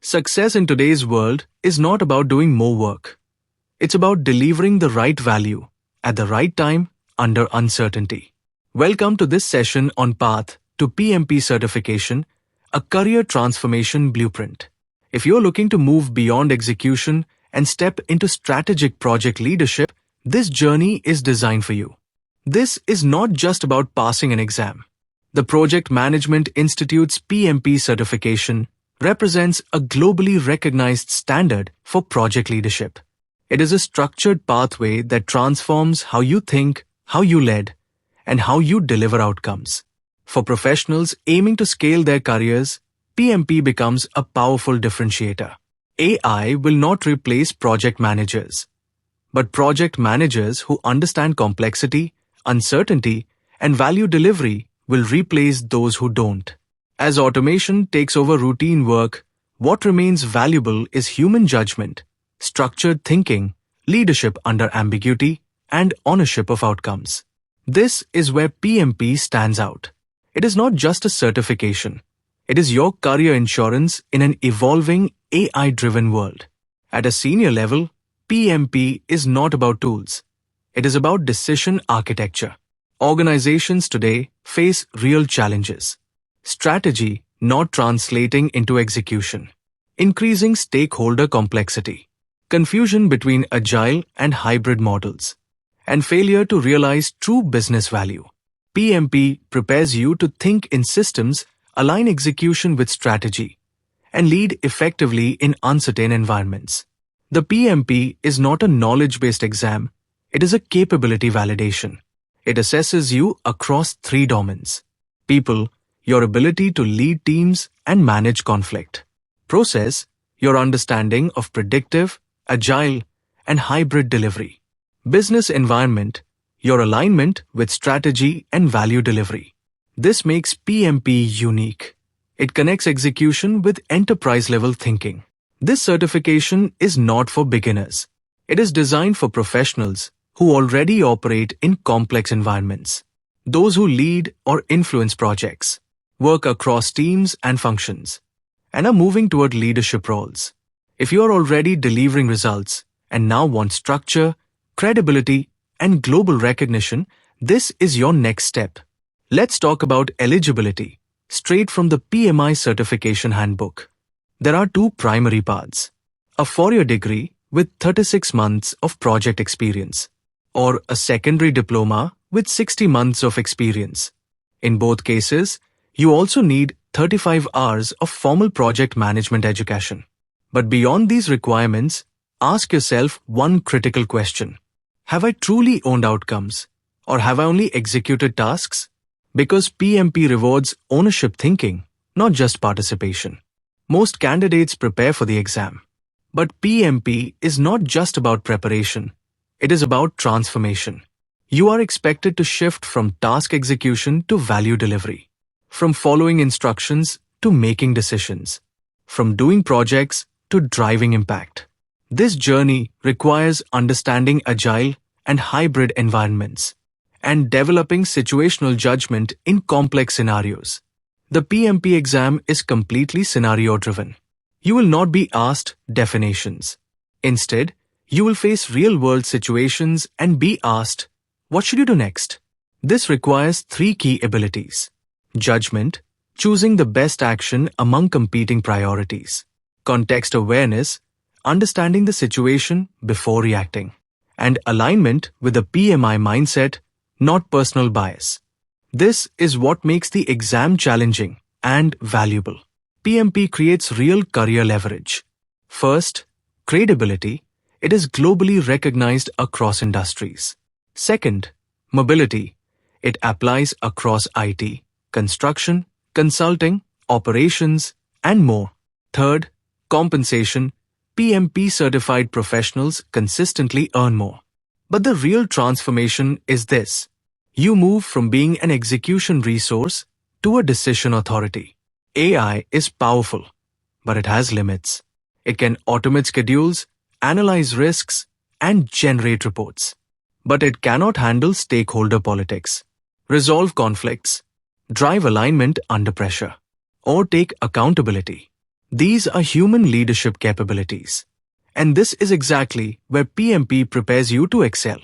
Success in today's world is not about doing more work. It's about delivering the right value at the right time under uncertainty. Welcome to this session on Path to PMP Certification, a career transformation blueprint. If you're looking to move beyond execution and step into strategic project leadership, this journey is designed for you. This is not just about passing an exam. The Project Management Institute's PMP certification represents a globally recognized standard for project leadership. It is a structured pathway that transforms how you think, how you lead, and how you deliver outcomes. For professionals aiming to scale their careers, PMP becomes a powerful differentiator. AI will not replace project managers, but project managers who understand complexity, uncertainty, and value delivery will replace those who don't. As automation takes over routine work, what remains valuable is human judgment, structured thinking, leadership under ambiguity, and ownership of outcomes. This is where PMP stands out. It is not just a certification. It is your career insurance in an evolving AI-driven world. At a senior level, PMP is not about tools. It is about decision architecture. Organizations today face real challenges. Strategy not translating into execution. Increasing stakeholder complexity. Confusion between agile and hybrid models. And failure to realize true business value. PMP prepares you to think in systems, align execution with strategy, and lead effectively in uncertain environments. The PMP is not a knowledge-based exam. It is a capability validation. It assesses you across three domains: people, your ability to lead teams and manage conflict; process, your understanding of predictive, agile, and hybrid delivery; business environment, your alignment with strategy and value delivery. This makes PMP unique. It connects execution with enterprise-level thinking. This certification is not for beginners. It is designed for professionals who already operate in complex environments, those who lead or influence projects, work across teams and functions, and are moving toward leadership roles. If you are already delivering results and now want structure, credibility, and global recognition, this is your next step. Let's talk about eligibility, straight from the PMI Certification Handbook. There are two primary paths: a 4-year degree with 36 months of project experience, or a secondary diploma with 60 months of experience. In both cases, you also need 35 hours of formal project management education. But beyond these requirements, ask yourself one critical question: have I truly owned outcomes, or have I only executed tasks? Because PMP rewards ownership thinking, not just participation. Most candidates prepare for the exam, but PMP is not just about preparation. It is about transformation. You are expected to shift from task execution to value delivery, from following instructions to making decisions, from doing projects to driving impact. This journey requires understanding agile and hybrid environments and developing situational judgment in complex scenarios. The PMP exam is completely scenario-driven. You will not be asked definitions. Instead, you will face real-world situations and be asked, what should you do next? This requires three key abilities: judgment, choosing the best action among competing priorities; context awareness, understanding the situation before reacting; and alignment with the PMI mindset, not personal bias. This is what makes the exam challenging and valuable. PMP creates real career leverage. First, credibility. It is globally recognized across industries. Second, mobility. It applies across IT, construction, consulting, operations, and more. Third, compensation. PMP certified professionals consistently earn more. But the real transformation is this: you move from being an execution resource to a decision authority. AI is powerful, but it has limits. It can automate schedules, analyze risks, and generate reports. But it cannot handle stakeholder politics, resolve conflicts, drive alignment under pressure, or take accountability. These are human leadership capabilities. And this is exactly where PMP prepares you to excel.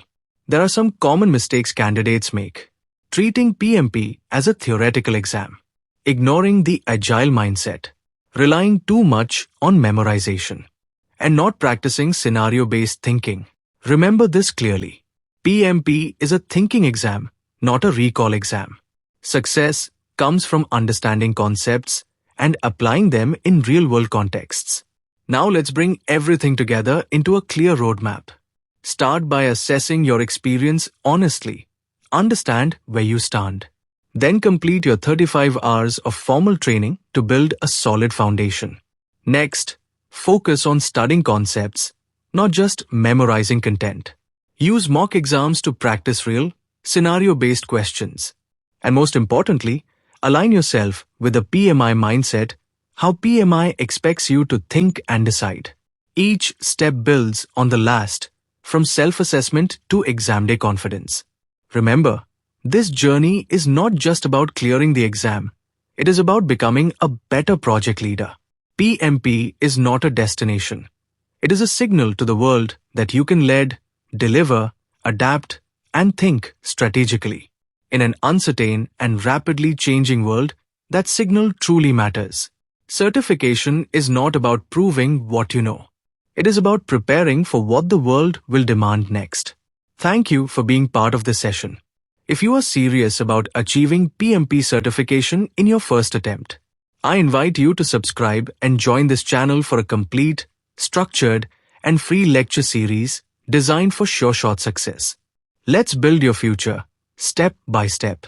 There are some common mistakes candidates make. Treating PMP as a theoretical exam, ignoring the agile mindset, relying too much on memorization, and not practicing scenario-based thinking. Remember this clearly. PMP is a thinking exam, not a recall exam. Success comes from understanding concepts and applying them in real-world contexts. Now let's bring everything together into a clear roadmap. Start by assessing your experience honestly. Understand where you stand. Then complete your 35 hours of formal training to build a solid foundation. Next, focus on studying concepts, not just memorizing content. Use mock exams to practice real, scenario-based questions. And most importantly, align yourself with the PMI mindset, how PMI expects you to think and decide. Each step builds on the last, from self-assessment to exam day confidence. Remember, this journey is not just about clearing the exam. It is about becoming a better project leader. PMP is not a destination. It is a signal to the world that you can lead, deliver, adapt, and think strategically. In an uncertain and rapidly changing world, that signal truly matters. Certification is not about proving what you know. It is about preparing for what the world will demand next. Thank you for being part of this session. If you are serious about achieving PMP certification in your first attempt, I invite you to subscribe and join this channel for a complete, structured, and free lecture series designed for sure-shot success. Let's build your future, step by step.